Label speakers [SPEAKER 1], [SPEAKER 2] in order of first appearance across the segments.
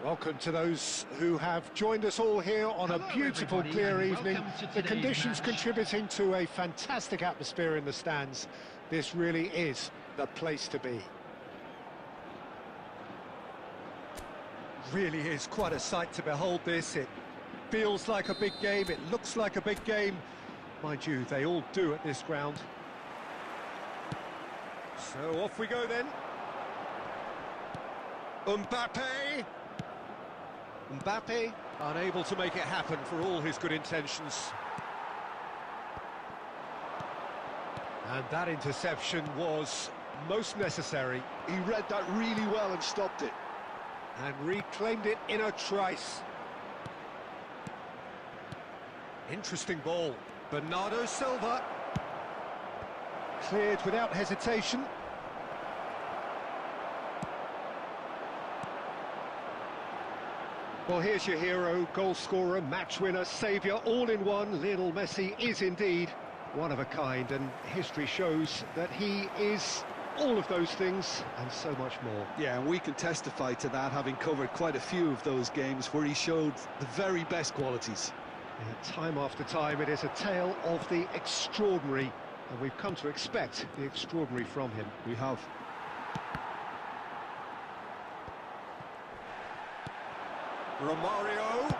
[SPEAKER 1] Welcome to those who have joined us all here on a beautiful, clear evening. The conditions contributing to a fantastic atmosphere in the stands. This really is the place to be.
[SPEAKER 2] Really is quite a sight to behold this. It feels like a big game, it looks like a big game. Mind you, they all do at this ground. So off we go then. Mbappe, unable to make it happen for all his good intentions. And that interception was most necessary.
[SPEAKER 3] He read that really well and stopped it.
[SPEAKER 2] And reclaimed it in a trice. Interesting ball. Bernardo Silva. Cleared without hesitation. Well, here's your hero, goal scorer, match winner, saviour, all in one. Lionel Messi is indeed one of a kind, and history shows that he is all of those things and so much more.
[SPEAKER 3] Yeah, and we can testify to that, having covered quite a few of those games where he showed the very best qualities.
[SPEAKER 1] Yeah, time after time, it is a tale of the extraordinary, and we've come to expect the extraordinary from him.
[SPEAKER 3] We have.
[SPEAKER 2] Romario!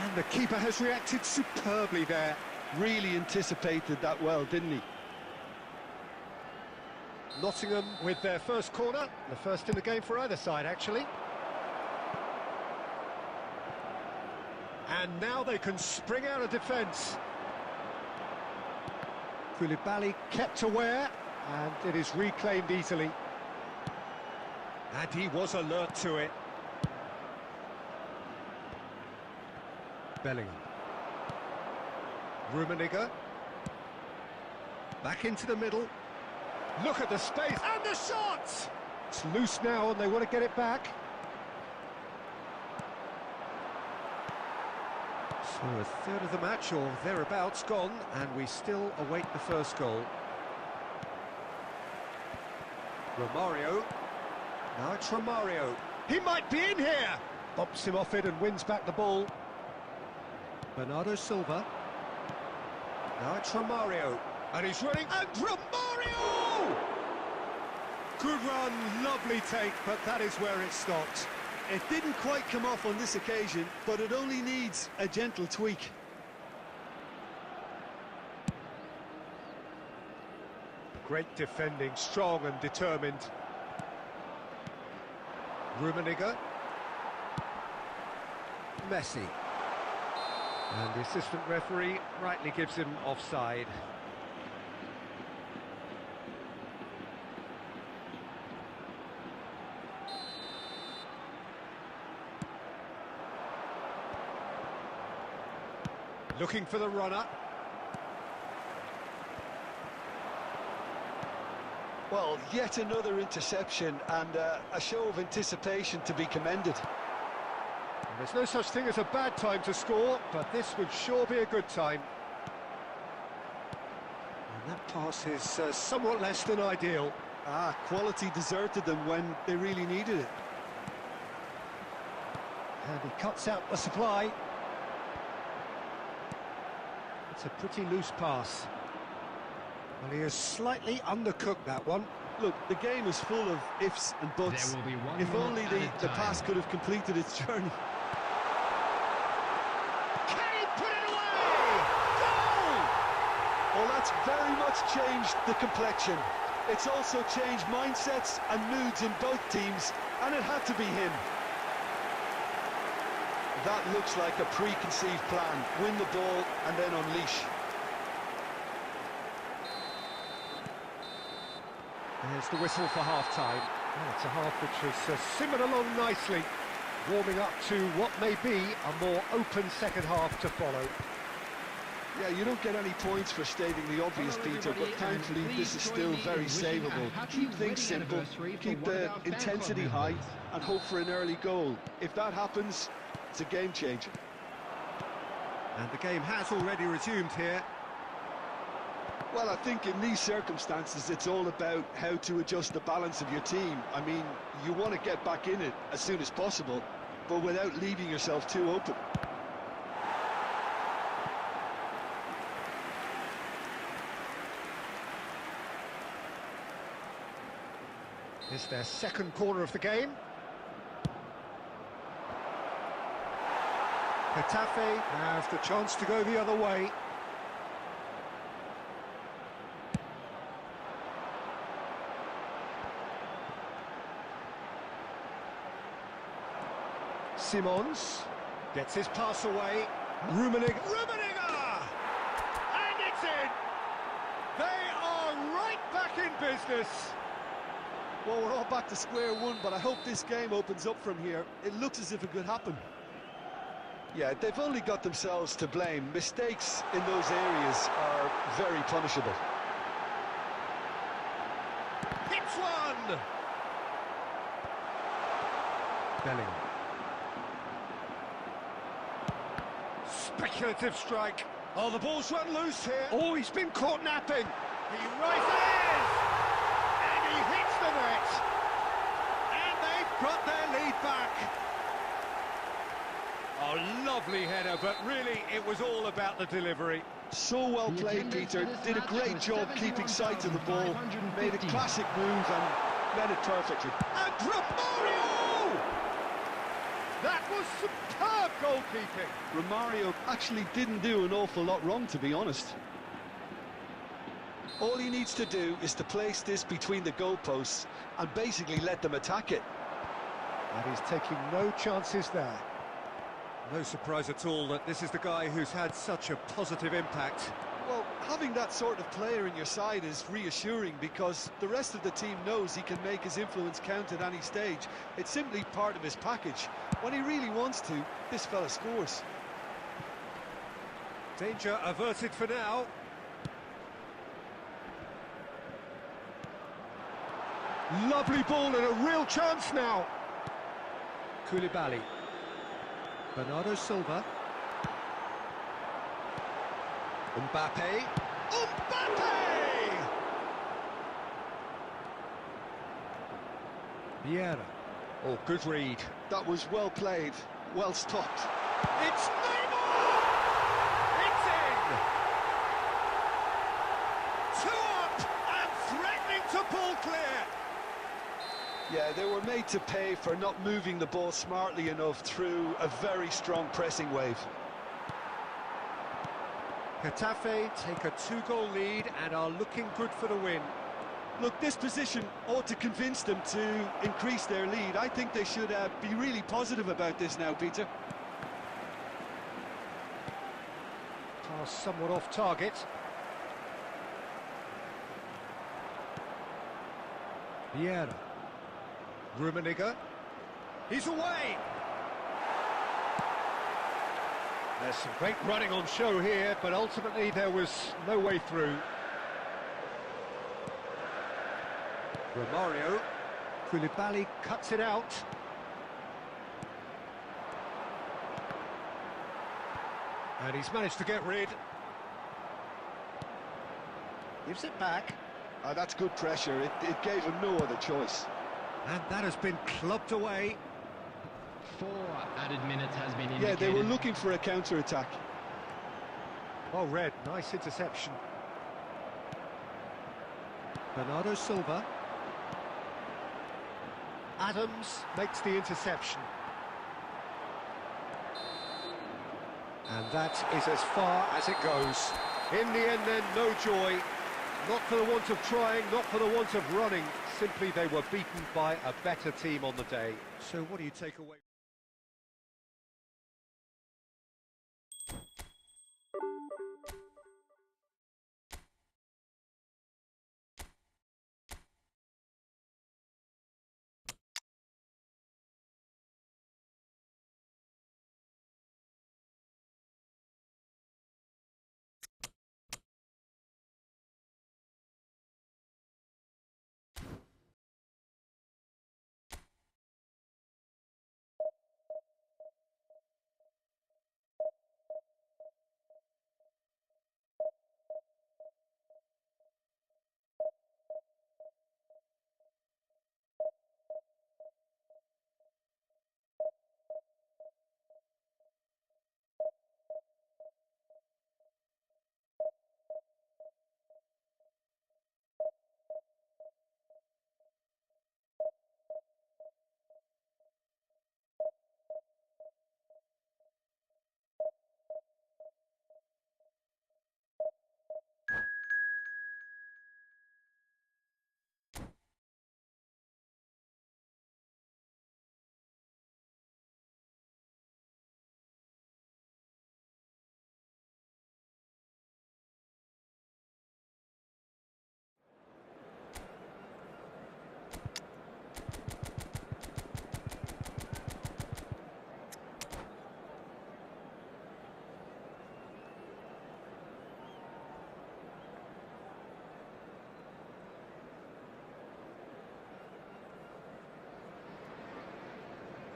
[SPEAKER 2] And the keeper has reacted superbly there.
[SPEAKER 3] Really anticipated that well, didn't he?
[SPEAKER 1] Nottingham with their first corner, the first in the game for either side, actually.
[SPEAKER 2] And now they can spring out of defence.
[SPEAKER 1] Koulibaly kept aware, and it is reclaimed easily.
[SPEAKER 2] And he was alert to it.
[SPEAKER 1] Bellingham.
[SPEAKER 2] Rummenigge. Back into the middle. Look at the space, and the shot!
[SPEAKER 1] It's loose now, and they want to get it back.
[SPEAKER 2] So a third of the match, or thereabouts, gone, and we still await the first goal. Romario. Now it's Romario. He might be in here!
[SPEAKER 1] Bumps him off it and wins back the ball.
[SPEAKER 2] Bernardo Silva. Now it's Romario. And he's running, and Romario! Good run, lovely take, but that is where it stopped.
[SPEAKER 3] It didn't quite come off on this occasion, but it only needs a gentle tweak.
[SPEAKER 1] Great defending, strong and determined.
[SPEAKER 2] Rummenigge. Messi.
[SPEAKER 1] And the assistant referee rightly gives him offside.
[SPEAKER 2] Looking for the runner.
[SPEAKER 3] Well, yet another interception and a show of anticipation to be commended.
[SPEAKER 1] There's no such thing as a bad time to score, but this would sure be a good time.
[SPEAKER 2] And that pass is somewhat less than ideal.
[SPEAKER 3] Quality deserted them when they really needed it.
[SPEAKER 1] And he cuts out the supply. It's a pretty loose pass.
[SPEAKER 2] Well, he has slightly undercooked that one.
[SPEAKER 3] Look, the game is full of ifs and buts. If only the pass could have completed its journey.
[SPEAKER 2] Can he put it away? Goal!
[SPEAKER 3] Well, that's very much changed the complexion. It's also changed mindsets and moods in both teams, and it had to be him. That looks like a preconceived plan. Win the ball and then unleash.
[SPEAKER 1] There's the whistle for half-time. Well, it's a half which has simmered along nicely, warming up to what may be a more open second half to follow.
[SPEAKER 3] Yeah, you don't get any points for stating the obvious, Peter, but thankfully this is still very savable. Keep things simple, keep the intensity high, and hope for an early goal. If that happens, it's a game changer.
[SPEAKER 2] And the game has already resumed here.
[SPEAKER 3] Well, I think in these circumstances, it's all about how to adjust the balance of your team. I mean, you want to get back in it as soon as possible, but without leaving yourself too open.
[SPEAKER 1] It's their second corner of the game. Getafe have the chance to go the other way. Simons gets his pass away. Rummenigge! And it's in! They are right back in business!
[SPEAKER 3] Well, we're all back to square one, but I hope this game opens up from here. It looks as if it could happen. Yeah, they've only got themselves to blame. Mistakes in those areas are very punishable.
[SPEAKER 1] Hits one! Bellingham. Speculative strike. Oh, the ball's run loose here. Oh, he's been caught napping. He rises! And he hits the net. And they've got their lead back. Oh, lovely header, but really it was all about the delivery.
[SPEAKER 3] So well played, Peter. Did a great job keeping sight of the ball. Made a classic move and led it perfectly.
[SPEAKER 1] And Romario! That was superb goalkeeping.
[SPEAKER 3] Romario actually didn't do an awful lot wrong, to be honest. All he needs to do is to place this between the goalposts and basically let them attack it.
[SPEAKER 1] And he's taking no chances there.
[SPEAKER 2] No surprise at all that this is the guy who's had such a positive impact.
[SPEAKER 3] Well, having that sort of player in your side is reassuring because the rest of the team knows he can make his influence count at any stage. It's simply part of his package. When he really wants to, this fella scores.
[SPEAKER 2] Danger averted for now.
[SPEAKER 1] Lovely ball and a real chance now.
[SPEAKER 2] Koulibaly. Bernardo Silva. Mbappe. Vieira.
[SPEAKER 1] Oh, good read.
[SPEAKER 3] That was well played, well stopped.
[SPEAKER 1] It's Neymar! It's in! 2 up and threatening to pull clear.
[SPEAKER 3] Yeah, they were made to pay for not moving the ball smartly enough through a very strong pressing wave.
[SPEAKER 2] Getafe take a 2-goal lead and are looking good for the win.
[SPEAKER 3] Look, this position ought to convince them to increase their lead. I think they should be really positive about this now, Peter.
[SPEAKER 1] Pass somewhat off target.
[SPEAKER 2] Vieira.
[SPEAKER 1] Rummenigge. He's away! There's some great running on show here, but ultimately there was no way through.
[SPEAKER 2] Romario.
[SPEAKER 1] Koulibaly cuts it out. And he's managed to get rid. Gives it back.
[SPEAKER 3] That's good pressure. It gave him no other choice.
[SPEAKER 1] And that has been clubbed away.
[SPEAKER 4] 4 added minutes has been indicated.
[SPEAKER 3] Yeah, they were looking for a counter-attack.
[SPEAKER 1] Oh, Red, nice interception.
[SPEAKER 2] Bernardo Silva.
[SPEAKER 1] Adams makes the interception. And that is as far as it goes. In the end then, no joy. Not for the want of trying, not for the want of running. Simply they were beaten by a better team on the day.
[SPEAKER 2] So what do you take away?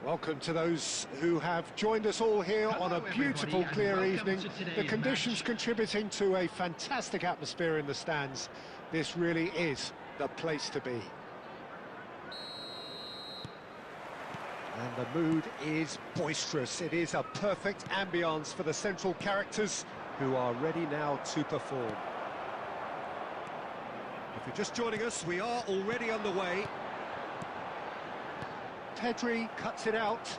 [SPEAKER 1] Welcome to those who have joined us all here on a beautiful, clear evening. The conditions contributing to a fantastic atmosphere in the stands. This really is the place to be. And the mood is boisterous. It is a perfect ambience for the central characters who are ready now to perform.
[SPEAKER 2] If you're just joining us, we are already underway.
[SPEAKER 1] Pedri cuts it out.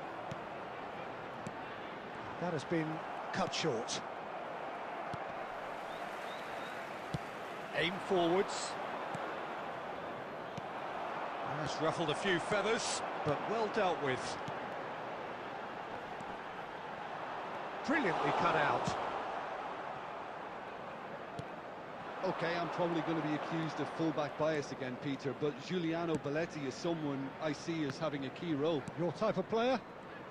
[SPEAKER 1] That has been cut short. Aim forwards.
[SPEAKER 2] That's ruffled a few feathers, but well dealt with.
[SPEAKER 1] Brilliantly cut out.
[SPEAKER 3] Okay, I'm probably going to be accused of fullback bias again, Peter, but Giuliano Belletti is someone I see as having a key role.
[SPEAKER 1] Your type of player?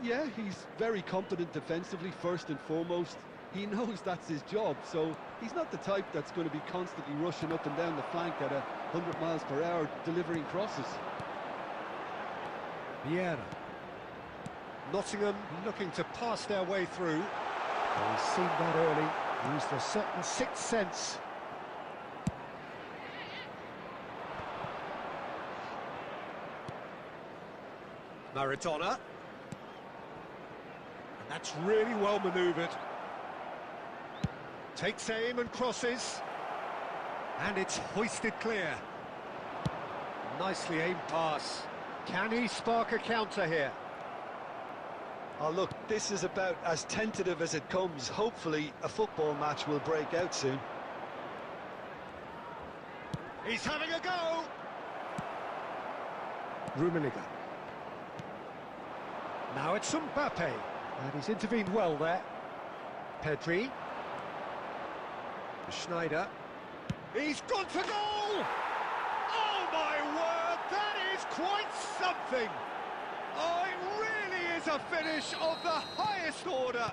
[SPEAKER 3] Yeah, he's very competent defensively, first and foremost. He knows that's his job, so he's not the type that's going to be constantly rushing up and down the flank at 100 miles per hour, delivering crosses.
[SPEAKER 1] Vieira.
[SPEAKER 2] Nottingham looking to pass their way through.
[SPEAKER 1] Well, he's seen that early, used a certain sixth sense.
[SPEAKER 2] Maradona. And that's really well manoeuvred. Takes aim and crosses. And it's hoisted clear. Nicely aimed pass.
[SPEAKER 1] Can he spark a counter here?
[SPEAKER 3] Oh, look, this is about as tentative as it comes. Hopefully, a football match will break out soon.
[SPEAKER 2] He's having a go!
[SPEAKER 1] Rummenigge. Now it's Mbappe, and he's intervened well there. Pedri. Schneider.
[SPEAKER 2] He's gone to goal! Oh my word, that is quite something! Oh, it really is a finish of the highest order!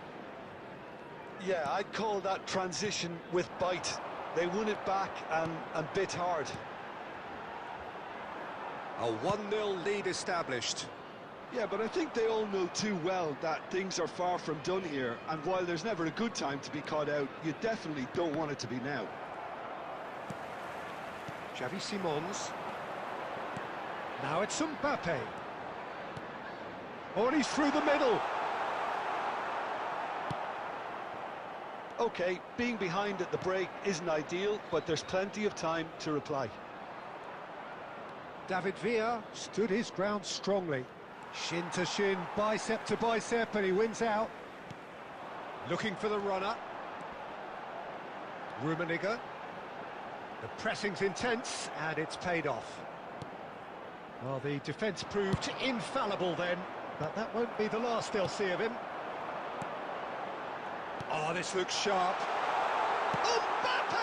[SPEAKER 3] Yeah, I'd call that transition with bite. They won it back and bit hard.
[SPEAKER 2] A 1-0 lead established.
[SPEAKER 3] Yeah, but I think they all know too well that things are far from done here, and while there's never a good time to be caught out, you definitely don't want it to be now.
[SPEAKER 1] Xavi Simons. Now it's Mbappe. Oh, and he's through the middle.
[SPEAKER 3] Okay, being behind at the break isn't ideal, but there's plenty of time to reply.
[SPEAKER 1] David Villa stood his ground strongly. Shin to shin, bicep to bicep, and he wins out.
[SPEAKER 2] Looking for the runner.
[SPEAKER 1] Rummenigge. The pressing's intense, and it's paid off. Well, the defence proved infallible then, but that won't be the last they'll see of him.
[SPEAKER 2] Oh, this looks sharp. Mbappe!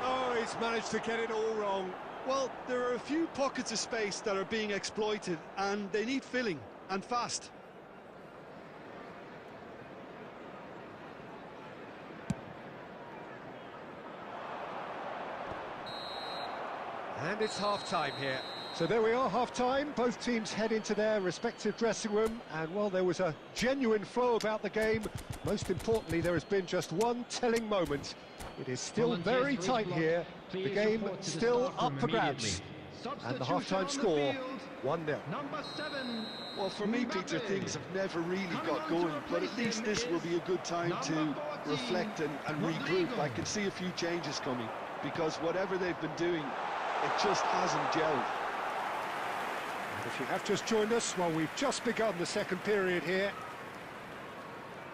[SPEAKER 2] Oh, he's managed to get it all wrong.
[SPEAKER 3] Well, there are a few pockets of space that are being exploited, and they need filling, and fast.
[SPEAKER 2] And it's half-time here.
[SPEAKER 1] So there we are, half-time. Both teams head into their respective dressing room, and while there was a genuine flow about the game, most importantly, there has been just one telling moment. It is still very tight here. The game still up for grabs. And the half-time score, 1-0.
[SPEAKER 3] Well, for me, Peter, things have never really got going, but at least this will be a good time to reflect and regroup. I can see a few changes coming, because whatever they've been doing, it just hasn't gelled.
[SPEAKER 1] And if you have just joined us, well, we've just begun the second period here.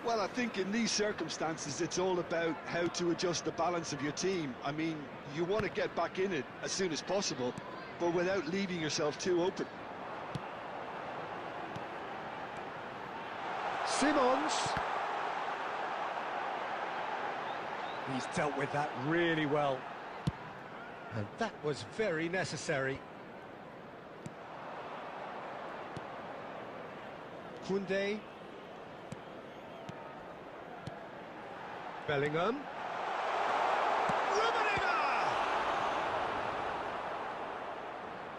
[SPEAKER 3] Well, I think in these circumstances, it's all about how to adjust the balance of your team. I mean, you want to get back in it as soon as possible, but without leaving yourself too open.
[SPEAKER 1] Simons. He's dealt with that really well. And that was very necessary. Koundé. Bellingham.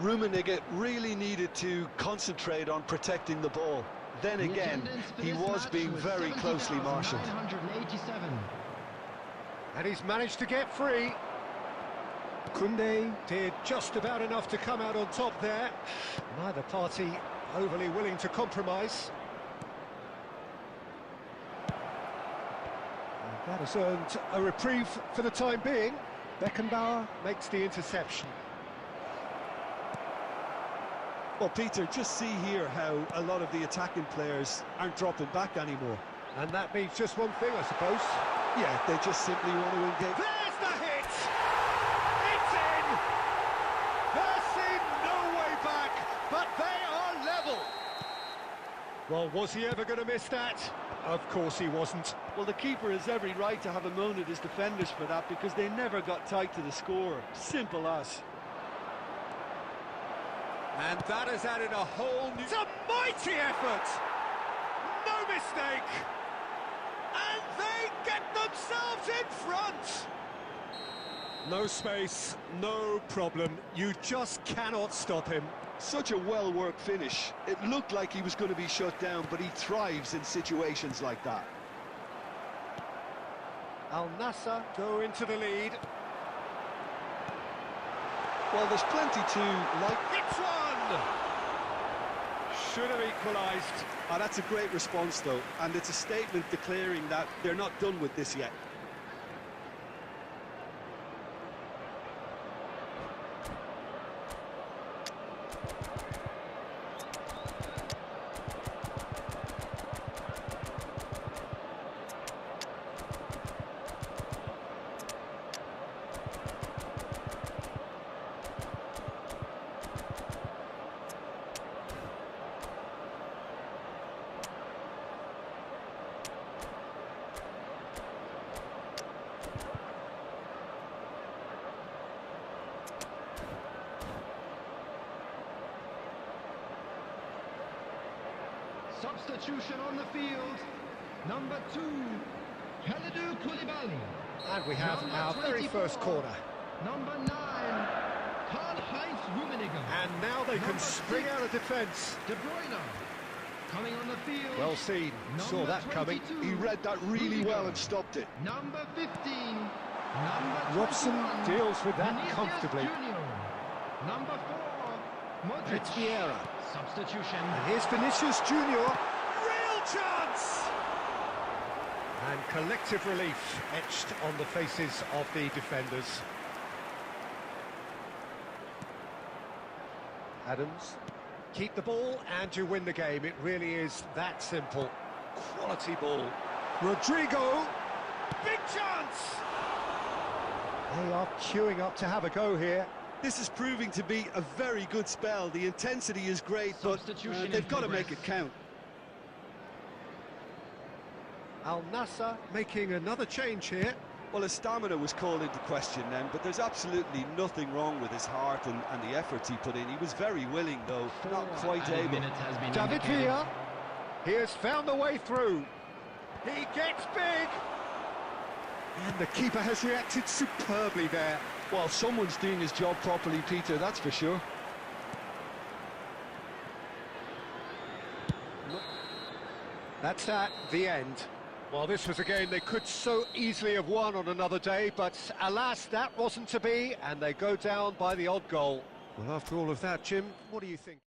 [SPEAKER 3] Rummenigge really needed to concentrate on protecting the ball. Then again, he was being very closely marshalled.
[SPEAKER 1] And he's managed to get free. Koundé did just about enough to come out on top there. Neither party overly willing to compromise. And that has earned a reprieve for the time being. Beckenbauer makes the interception.
[SPEAKER 3] Well, Peter, just see here how a lot of the attacking players aren't dropping back anymore.
[SPEAKER 1] And that means just one thing, I suppose.
[SPEAKER 3] Yeah, they just simply want to engage.
[SPEAKER 1] There's the hit! It's in! There's seen no way back, but they are level! Well, was he ever going to miss that? Of course he wasn't.
[SPEAKER 3] Well, the keeper has every right to have a moan at his defenders for that, because they never got tight to the score. Simple as.
[SPEAKER 2] And that has added a whole new...
[SPEAKER 1] It's a mighty effort! No mistake! And they get themselves in front! No space, no problem. You just cannot stop him.
[SPEAKER 3] Such a well-worked finish. It looked like he was going to be shut down, but he thrives in situations like that.
[SPEAKER 1] Al Nassr go into the lead.
[SPEAKER 3] Well, there's plenty to like.
[SPEAKER 1] It's one! Should have equalised.
[SPEAKER 3] Oh, that's a great response, though, and it's a statement declaring that they're not done with this yet.
[SPEAKER 4] Substitution on the field. Number 2, Kalidou Koulibaly.
[SPEAKER 1] And we have
[SPEAKER 4] Number
[SPEAKER 1] our very
[SPEAKER 4] 24,
[SPEAKER 1] first corner.
[SPEAKER 4] Number 9, Karl-Heinz Rummenigge.
[SPEAKER 1] And now they can
[SPEAKER 4] Number
[SPEAKER 1] spring
[SPEAKER 4] 6,
[SPEAKER 1] out of defence.
[SPEAKER 4] De Bruyne. Coming on the field.
[SPEAKER 1] Well seen, saw that coming.
[SPEAKER 4] 22,
[SPEAKER 3] He read that really well and stopped it.
[SPEAKER 4] Number 15, number
[SPEAKER 1] Robson
[SPEAKER 4] 21,
[SPEAKER 1] deals with that
[SPEAKER 4] Vinicius
[SPEAKER 1] comfortably.
[SPEAKER 4] Junior. Number 4, Modric.
[SPEAKER 1] It's Vieira.
[SPEAKER 4] Substitution.
[SPEAKER 1] And here's Vinicius Junior. Real chance! And collective relief etched on the faces of the defenders. Adams. Keep the ball and you win the game. It really is that simple. Quality ball. Rodrigo. Big chance! They are queuing up to have a go here.
[SPEAKER 3] This is proving to be a very good spell. The intensity is great, but they've got to make it count.
[SPEAKER 1] Al Nassr making another change here.
[SPEAKER 3] Well, his stamina was called into question then, but there's absolutely nothing wrong with his heart and the efforts he put in. He was very willing, though, not quite able.
[SPEAKER 1] David Villa, he has found the way through. He gets big. And the keeper has reacted superbly there.
[SPEAKER 3] Well, someone's doing his job properly, Peter, that's for sure.
[SPEAKER 1] That's the end. Well, this was a game they could so easily have won on another day, but alas, that wasn't to be, and they go down by the odd goal. Well, after all of that, Jim, what do you think?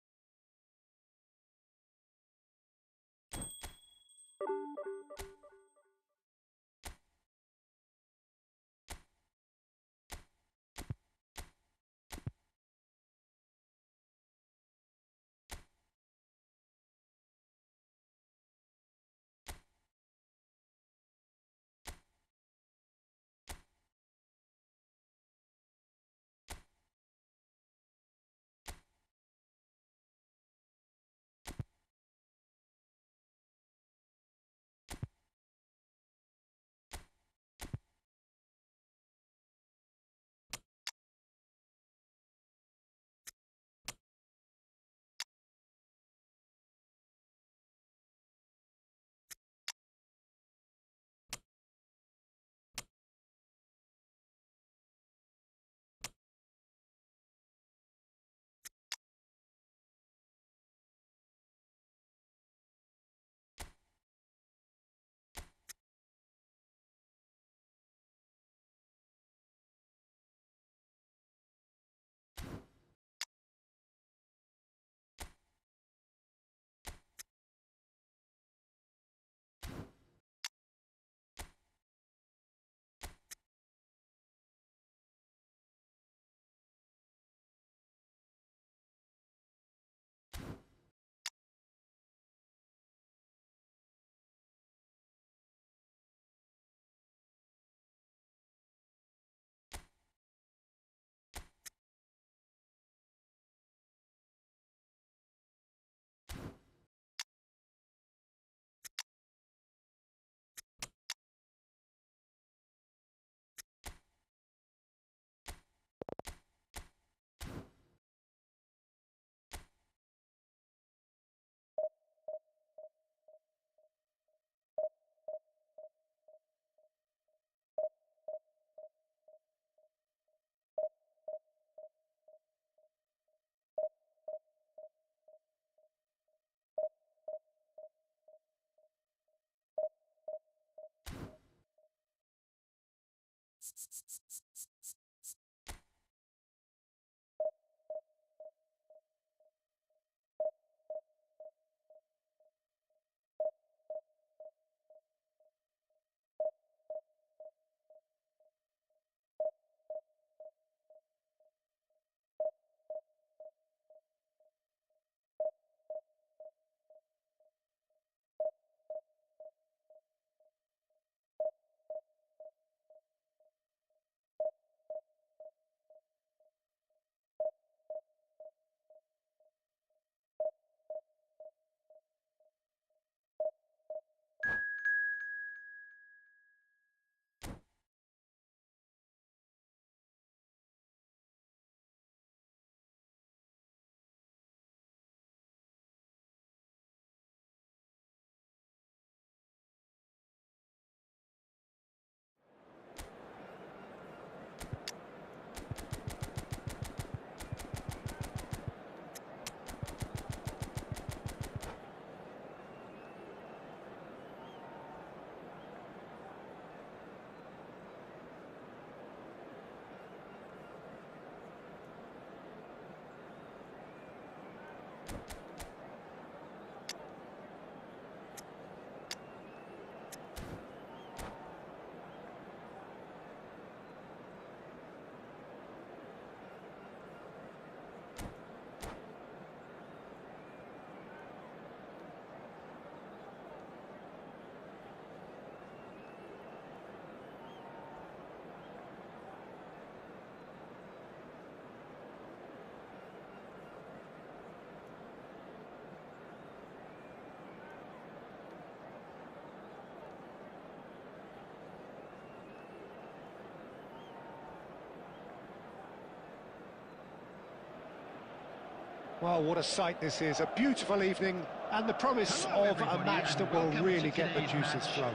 [SPEAKER 1] Well, what a sight this is. A beautiful evening and the promise of a match that will really get the juices flowing.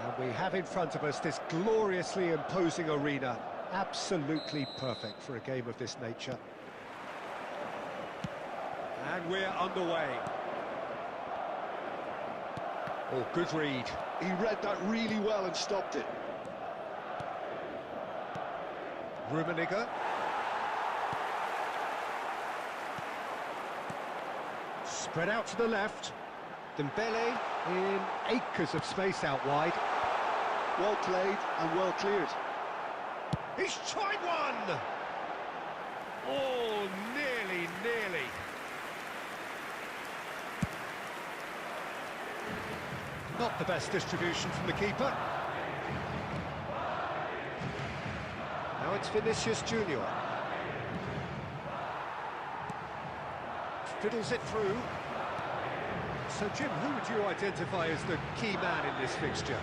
[SPEAKER 1] And we have in front of us this gloriously imposing arena. Absolutely perfect for a game of this nature.
[SPEAKER 2] And we're underway. Oh, good read.
[SPEAKER 3] He read that really well and stopped it.
[SPEAKER 2] Rummenigge. Spread out to the left. Dembele
[SPEAKER 1] In acres of space out wide.
[SPEAKER 3] Well played and well cleared.
[SPEAKER 2] He's tried one! Oh, nearly.
[SPEAKER 1] Not the best distribution from the keeper. Now it's Vinicius Junior. Fiddles it through.
[SPEAKER 2] So, Jim, who would you identify as the key man in this fixture?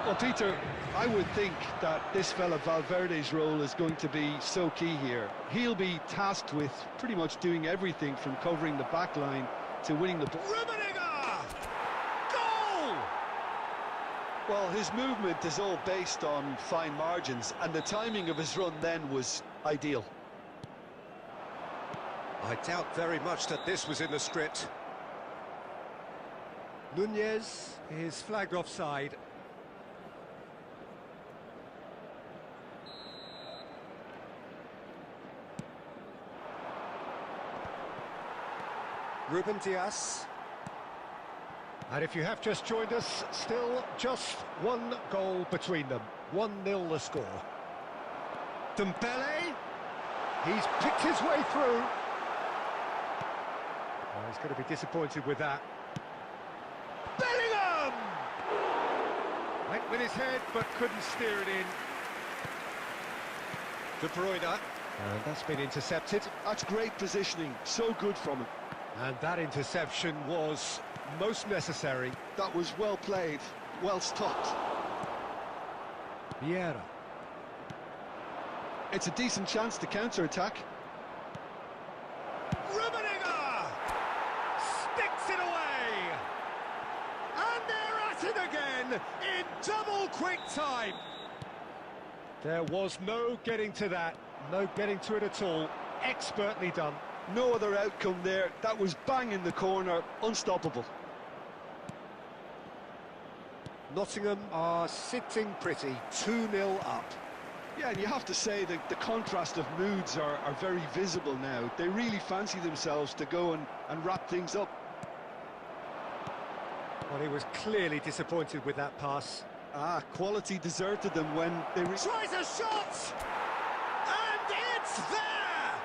[SPEAKER 3] Well, Peter, I would think that this fella Valverde's role is going to be so key here. He'll be tasked with pretty much doing everything from covering the back line to winning the ball.
[SPEAKER 2] Rummenigge! Goal!
[SPEAKER 3] Well, his movement is all based on fine margins, and the timing of his run then was ideal.
[SPEAKER 2] I doubt very much that this was in the script.
[SPEAKER 1] Nunez is flagged offside.
[SPEAKER 2] Ruben Dias.
[SPEAKER 1] And if you have just joined us, still just one goal between them. 1-0 the score.
[SPEAKER 2] Dembele.
[SPEAKER 1] He's picked his way through. Oh, he's going to be disappointed with that.
[SPEAKER 2] Bellingham! Went with his head, but couldn't steer it in. De Bruyne.
[SPEAKER 1] And that's been intercepted.
[SPEAKER 3] That's great positioning, so good from him.
[SPEAKER 1] And that interception was most necessary.
[SPEAKER 3] That was well played, well stopped.
[SPEAKER 1] Vieira.
[SPEAKER 3] It's a decent chance to counter-attack.
[SPEAKER 2] Rummenigge! Sticks it away! And they're at it again in double quick time.
[SPEAKER 1] There was no getting to that, no getting to it at all. Expertly done.
[SPEAKER 3] No other outcome there. That was bang in the corner, unstoppable.
[SPEAKER 1] Nottingham are sitting pretty, 2-0 up.
[SPEAKER 3] Yeah, and you have to say that the contrast of moods are very visible now. They really fancy themselves to go and wrap things up.
[SPEAKER 1] Well, he was clearly disappointed with that pass.
[SPEAKER 3] Quality deserted them when they...
[SPEAKER 2] Tries a shot! And it's there!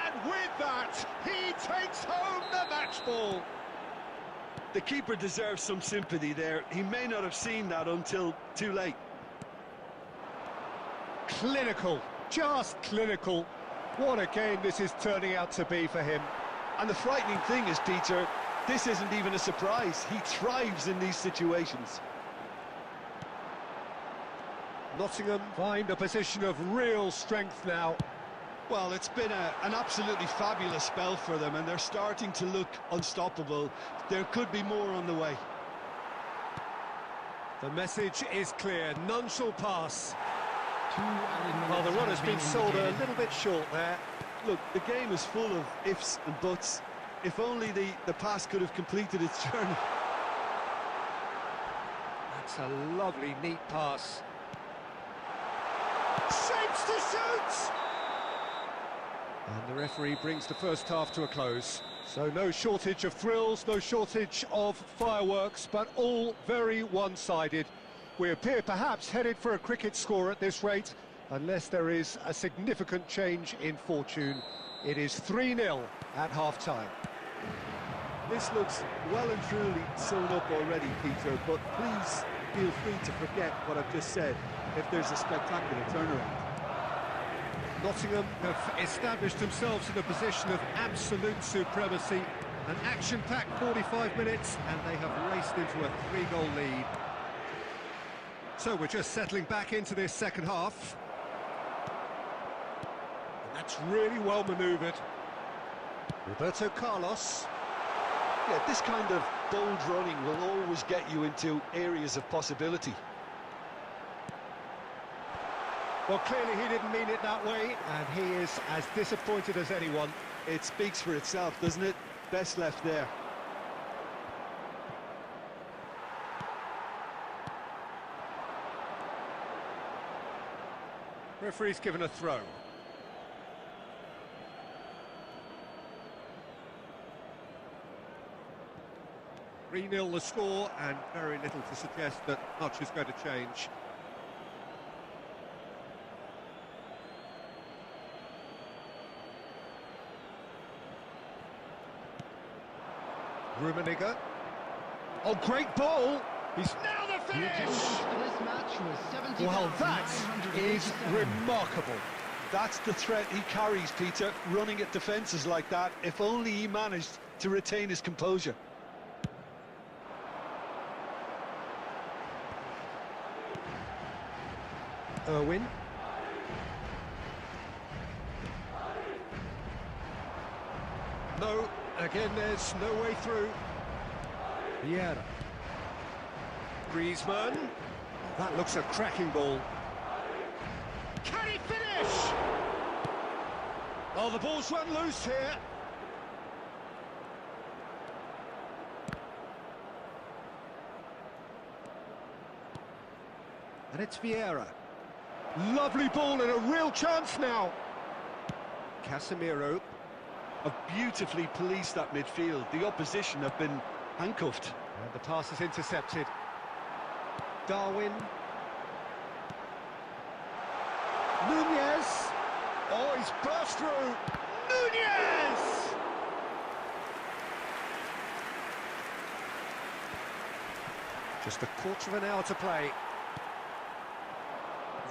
[SPEAKER 2] And with that, he takes home the match ball.
[SPEAKER 3] The keeper deserves some sympathy there. He may not have seen that until too late.
[SPEAKER 1] Clinical, just clinical. What a game this is turning out to be for him.
[SPEAKER 3] And the frightening thing is, Peter, this isn't even a surprise. He thrives in these situations.
[SPEAKER 1] Nottingham find a position of real strength now.
[SPEAKER 3] Well, it's been an absolutely fabulous spell for them, and they're starting to look unstoppable. There could be more on the way.
[SPEAKER 1] The message is clear, none shall pass.
[SPEAKER 4] Well,
[SPEAKER 1] the run has been sold a little bit short there.
[SPEAKER 3] Look, the game is full of ifs and buts. If only the pass could have completed its journey.
[SPEAKER 1] That's a lovely, neat pass.
[SPEAKER 2] Shapes to shoot!
[SPEAKER 1] And the referee brings the first half to a close. So no shortage of thrills, no shortage of fireworks, but all very one-sided. We appear perhaps headed for a cricket score at this rate, unless there is a significant change in fortune. It is 3-0 at half-time.
[SPEAKER 3] This looks well and truly sewn up already, Peter, but please feel free to forget what I've just said if there's a spectacular turnaround.
[SPEAKER 1] Nottingham have established themselves in a position of absolute supremacy. An action-packed 45 minutes, and they have raced into a 3-goal lead. So we're just settling back into this second half.
[SPEAKER 2] That's really well manoeuvred. Roberto Carlos.
[SPEAKER 3] Yeah, this kind of bold running will always get you into areas of possibility.
[SPEAKER 1] Well, clearly he didn't mean it that way, and he is as disappointed as anyone.
[SPEAKER 3] It speaks for itself, doesn't it? Best left there.
[SPEAKER 2] Referee's given a throw. Three-0 the score, and very little to suggest that much is going to change. Rummenigge. Oh, great ball! He's now the finish!
[SPEAKER 1] Well, that is remarkable.
[SPEAKER 3] That's the threat he carries, Peter, running at defences like that, if only he managed to retain his composure.
[SPEAKER 2] Irwin. No, again there's no way through.
[SPEAKER 1] Vieira.
[SPEAKER 2] Griezmann. That looks a cracking ball. Can he finish? Oh, the ball's run loose here.
[SPEAKER 1] And it's Vieira.
[SPEAKER 2] Lovely ball and a real chance now.
[SPEAKER 1] Casemiro.
[SPEAKER 3] Have beautifully policed that midfield. The opposition have been handcuffed.
[SPEAKER 1] And the pass is intercepted. Darwin. Nunez.
[SPEAKER 2] Oh, he's burst through. Nunez!
[SPEAKER 1] Just a quarter of an hour to play.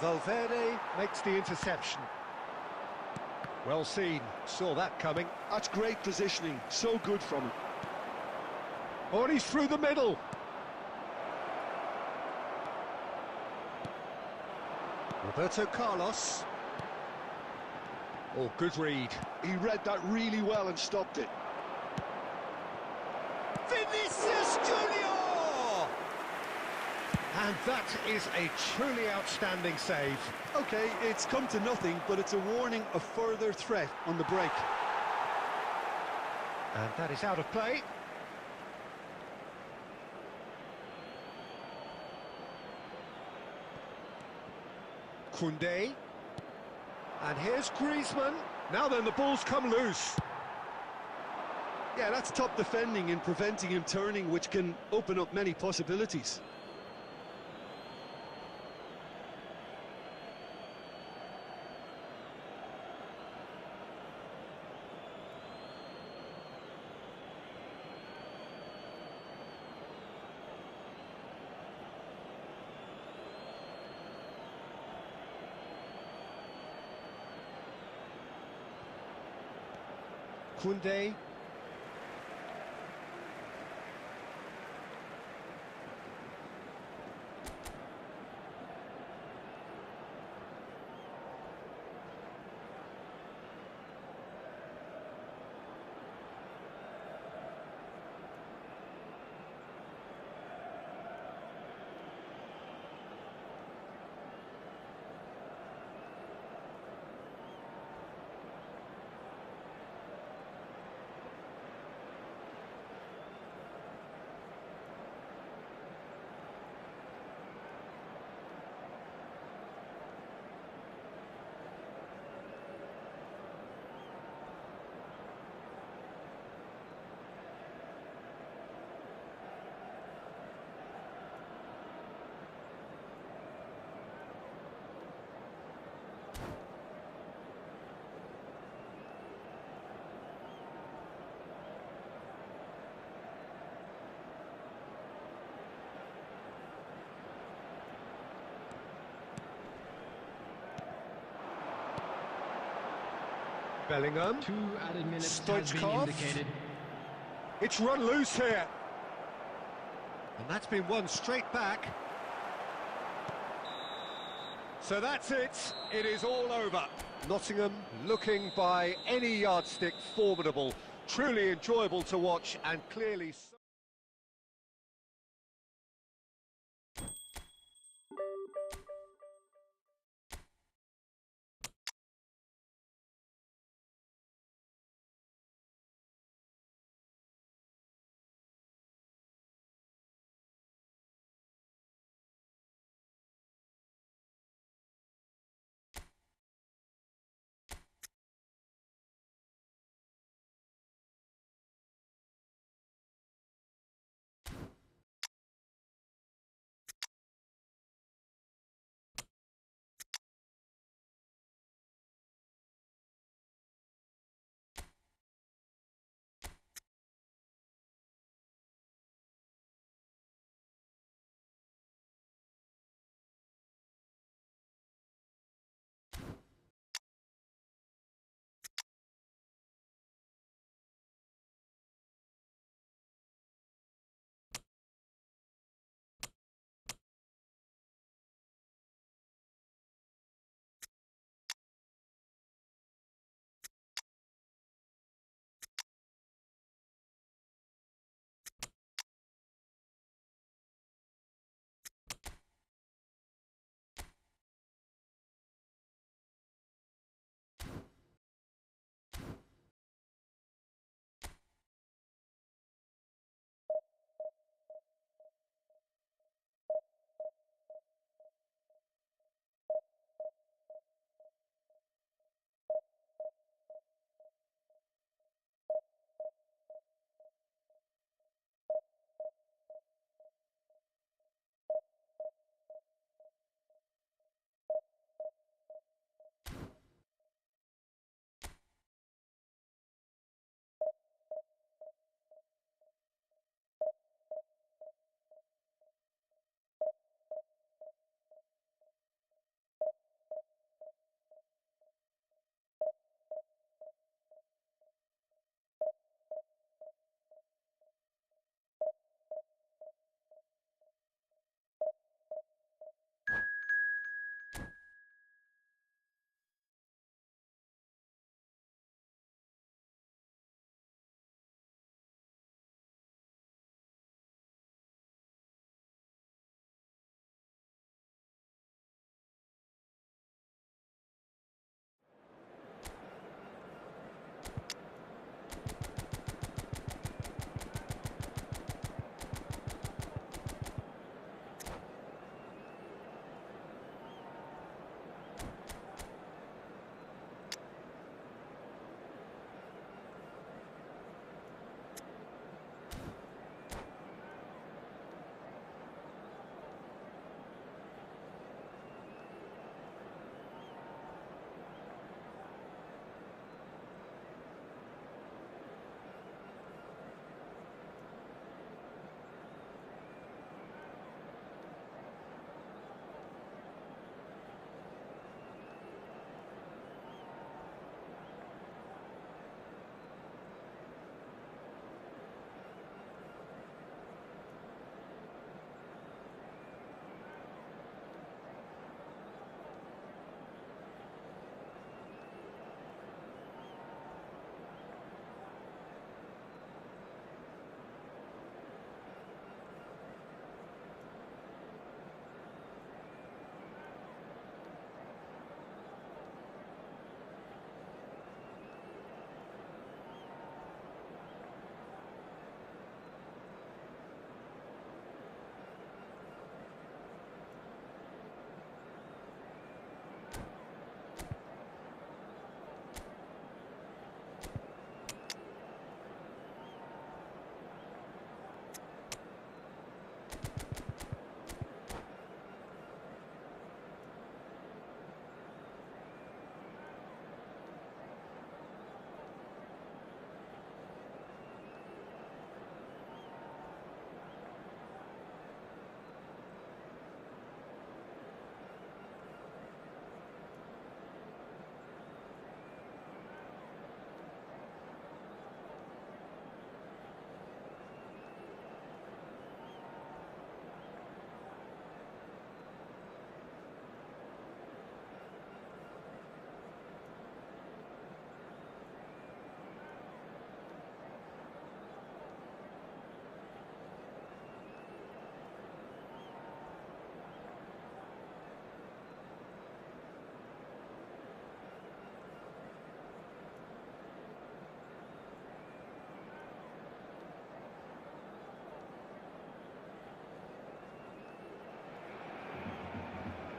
[SPEAKER 1] Valverde makes the interception. Well seen, saw that coming.
[SPEAKER 3] That's great positioning, so good from him.
[SPEAKER 2] Oh, and he's through the middle.
[SPEAKER 1] Roberto Carlos.
[SPEAKER 2] Oh, good read.
[SPEAKER 3] He read that really well and stopped it.
[SPEAKER 2] Vinicius Junior!
[SPEAKER 1] And that is a truly outstanding save.
[SPEAKER 3] Okay, it's come to nothing, but it's a warning of further threat on the break.
[SPEAKER 1] And that is out of play.
[SPEAKER 2] Koundé.
[SPEAKER 1] And here's Griezmann.
[SPEAKER 2] Now then, the ball's come loose.
[SPEAKER 3] Yeah, that's top defending and preventing him turning, which can open up many possibilities.
[SPEAKER 1] Koundé.
[SPEAKER 2] Bellingham.
[SPEAKER 4] 2 added minutes has been
[SPEAKER 2] Stoichkov.
[SPEAKER 4] indicated.
[SPEAKER 2] It's run loose here.
[SPEAKER 1] And that's been won straight back.
[SPEAKER 2] So that's it. It is all over. Nottingham looking by any yardstick formidable. Truly enjoyable to watch and clearly...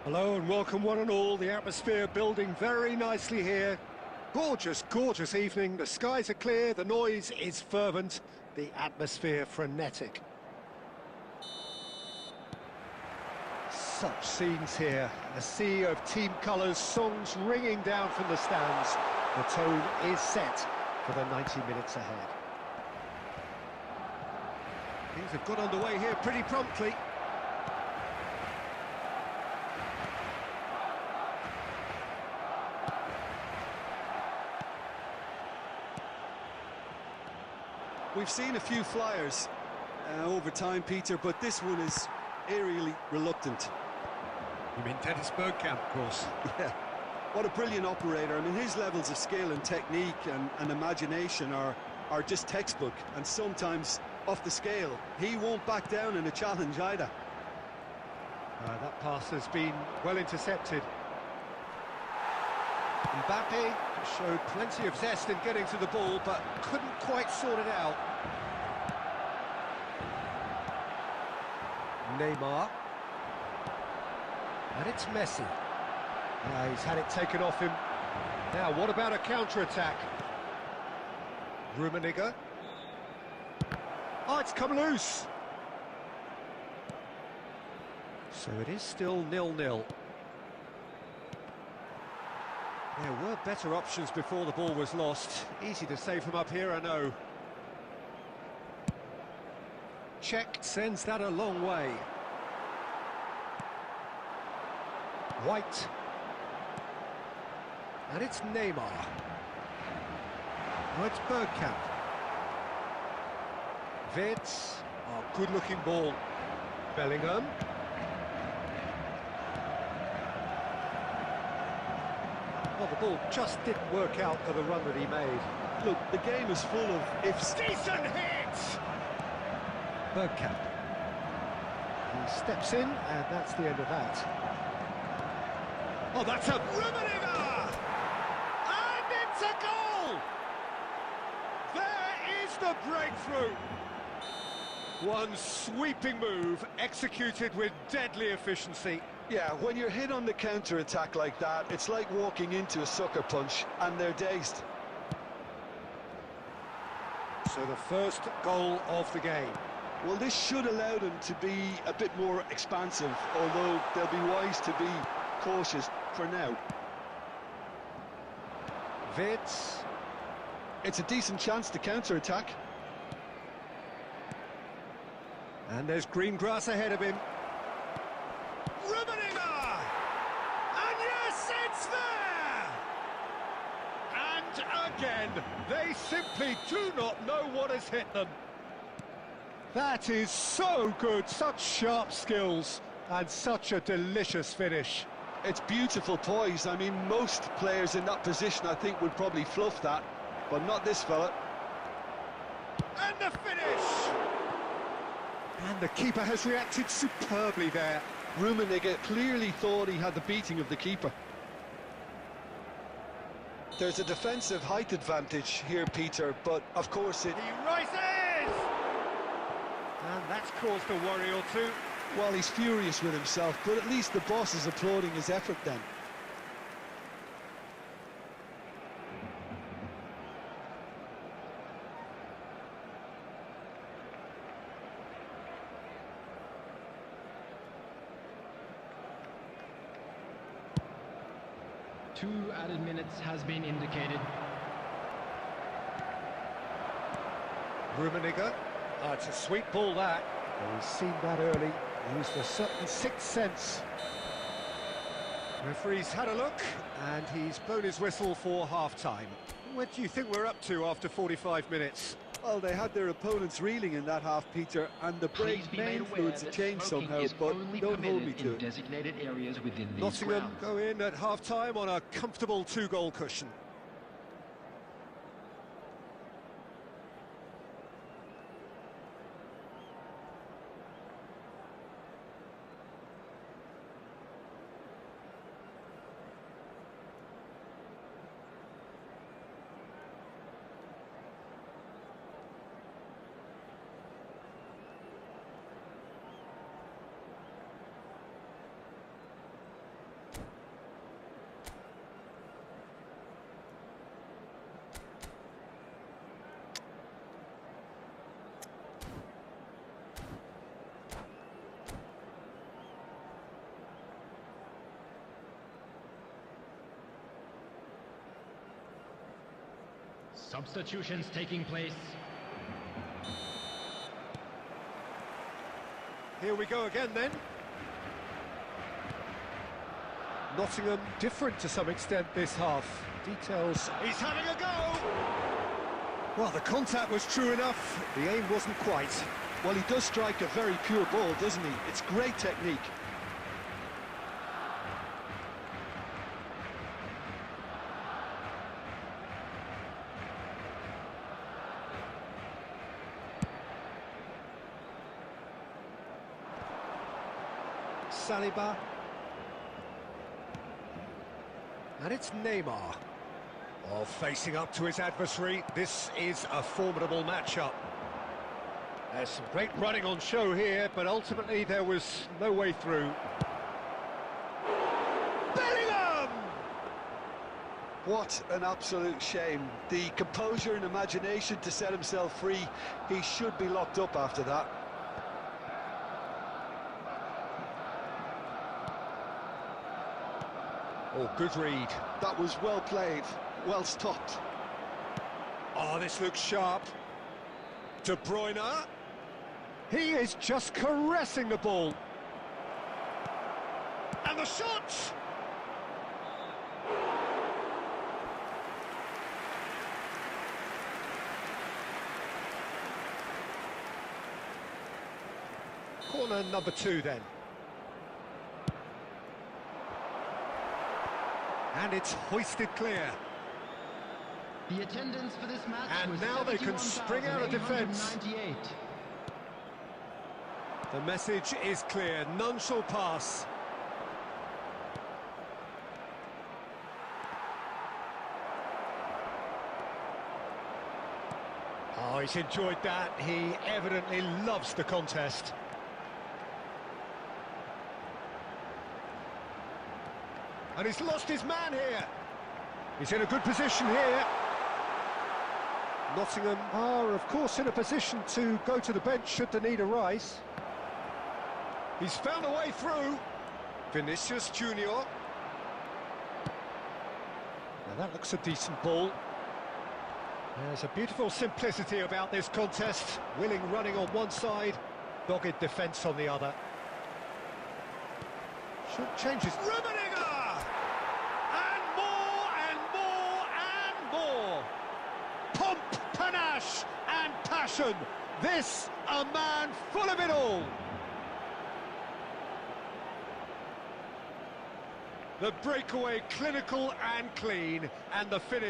[SPEAKER 1] Hello and welcome one and all. The atmosphere building very nicely here. Gorgeous, gorgeous evening. The skies are clear, the noise is fervent, the atmosphere frenetic. Such scenes here. A sea of team colours, songs ringing down from the stands. The tone is set for the 90 minutes ahead. Things have got underway here pretty promptly.
[SPEAKER 3] We've seen a few flyers over time, Peter, but this one is eerily reluctant.
[SPEAKER 2] You mean Dennis Bergkamp, of course.
[SPEAKER 3] Yeah, what a brilliant operator. I mean, his levels of skill and technique and imagination are just textbook, and sometimes off the scale. He won't back down in a challenge either.
[SPEAKER 1] That pass has been well intercepted. Mbappe showed plenty of zest in getting to the ball, but couldn't quite sort it out. Neymar. And it's Messi. He's had it taken off him. Now, what about a counter-attack? Rummenigge. Oh, it's come loose. So it is still 0-0. There were better options before the ball was lost. Easy to say from up here, I know. Czech sends that a long way. White. And it's Neymar. Oh, it's Bergkamp. Wirtz. Oh, good-looking ball. Bellingham. Well, the ball just didn't work out for the run that he made.
[SPEAKER 3] Look, the game is full of ifs.
[SPEAKER 1] Decent hit! Bergkamp. He steps in, and that's the end of that. Oh, that's a Rummenigge! And it's a goal! There is the breakthrough! One sweeping move, executed with deadly efficiency.
[SPEAKER 3] Yeah, when you're hit on the counter-attack like that, it's like walking into a sucker punch, and they're dazed.
[SPEAKER 1] So the first goal of the game.
[SPEAKER 3] Well, this should allow them to be a bit more expansive, although they'll be wise to be cautious for now.
[SPEAKER 1] Wirtz.
[SPEAKER 3] It's a decent chance to counter-attack.
[SPEAKER 1] And there's green grass ahead of him. Rummenigge! And yes, it's there! And again, they simply do not know what has hit them. That is so good, such sharp skills, and such a delicious finish.
[SPEAKER 3] It's beautiful poise. I mean, most players in that position, I think, would probably fluff that, but not this fella.
[SPEAKER 1] And the finish! And the keeper has reacted superbly there.
[SPEAKER 3] Rummenigge clearly thought he had the beating of the keeper. There's a defensive height advantage here, Peter, but of course it...
[SPEAKER 1] He rises! And that's caused a worry or two.
[SPEAKER 3] Well, he's furious with himself, but at least the boss is applauding his effort then.
[SPEAKER 4] Two added minutes has been indicated.
[SPEAKER 1] Rummenigge. Oh, it's a sweet ball, that. Well, he's seen that early. Used a certain sixth sense. Referee's had a look, and he's blown his whistle for half-time. What do you think we're up to after 45 minutes?
[SPEAKER 3] Well, they had their opponents reeling in that half, Peter, and the break may influence a change somehow, but don't hold me to it.
[SPEAKER 4] Designated areas within these
[SPEAKER 1] Nottingham
[SPEAKER 4] grounds.
[SPEAKER 1] go in at half-time on a comfortable two-goal cushion.
[SPEAKER 4] Substitutions taking place.
[SPEAKER 2] Here we go again then. Nottingham different to some extent this half. Details. He's having a go! Well, the contact was true enough. The aim wasn't quite.
[SPEAKER 3] Well, he does strike a very pure ball, doesn't he? It's great technique.
[SPEAKER 2] Saliba. And it's Neymar. Oh, facing up to his adversary. This is a formidable matchup. There's some great running on show here, but ultimately there was no way through. Bellingham!
[SPEAKER 3] What an absolute shame. The composure and imagination to set himself free. He should be locked up after that.
[SPEAKER 2] Oh, good read.
[SPEAKER 3] That was well played, well stopped.
[SPEAKER 2] Oh, this looks sharp. De Bruyne. He is just caressing the ball. And the shot! Corner number 2 then. And it's hoisted clear.
[SPEAKER 4] The attendance for this match
[SPEAKER 2] And
[SPEAKER 4] was
[SPEAKER 2] now they can spring out of defence.
[SPEAKER 4] 71,898.
[SPEAKER 2] The message is clear, none shall pass. Oh, he's enjoyed that. He evidently loves the contest. And he's lost his man here. He's in a good position here. Nottingham are, of course, in a position to go to the bench should the need arise. He's found a way through. Vinicius Junior. Now that looks a decent ball. There's a beautiful simplicity about this contest. Willing running on one side, dogged defence on the other. Should change his... Rummenigge! And more, and more, and more! Pomp, panache, and passion. This, a man full of it all. The breakaway clinical and clean, and the finish.